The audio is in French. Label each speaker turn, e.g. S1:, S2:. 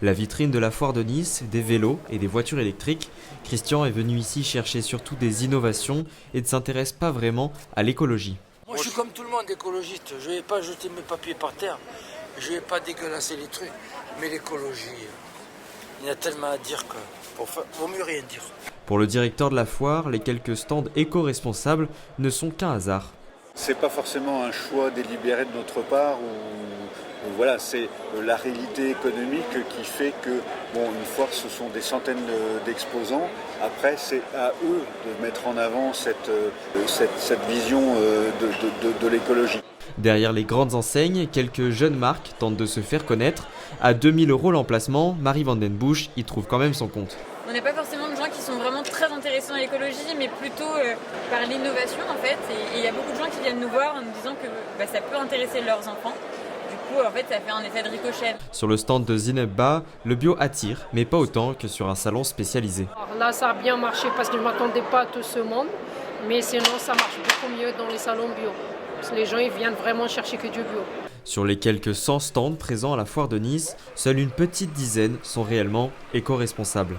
S1: La vitrine de la foire de Nice, des vélos et des voitures électriques, Christian est venu ici chercher surtout des innovations et ne s'intéresse pas vraiment à l'écologie.
S2: Moi je suis comme tout le monde écologiste, je ne vais pas jeter mes papiers par terre, je ne vais pas dégueulasser les trucs, mais l'écologie, il y a tellement à dire que vaut mieux rien dire.
S1: Pour le directeur de la foire, les quelques stands éco-responsables ne sont qu'un hasard.
S3: C'est pas forcément un choix délibéré de notre part voilà, c'est la réalité économique qui fait que une foire ce sont des centaines d'exposants. Après c'est à eux de mettre en avant cette vision de l'écologie.
S1: Derrière les grandes enseignes, quelques jeunes marques tentent de se faire connaître. À 2000 € l'emplacement, Marie Van Den Busch y trouve quand même son compte.
S4: On n'a pas forcément de gens qui sont vraiment très intéressés à l'écologie, mais plutôt par l'innovation en fait. Et il y a beaucoup de gens qui viennent nous voir en nous disant que ça peut intéresser leurs enfants. Du coup, en fait, ça fait un effet de ricochet.
S1: Sur le stand de Zineb Ba, le bio attire, mais pas autant que sur un salon spécialisé.
S5: Alors là, ça a bien marché parce que je ne m'attendais pas à tout ce monde. Mais sinon, ça marche beaucoup mieux dans les salons bio. Les gens ils viennent vraiment chercher que du bio.
S1: Sur les quelques 100 stands présents à la foire de Nice, seule une petite dizaine sont réellement éco-responsables.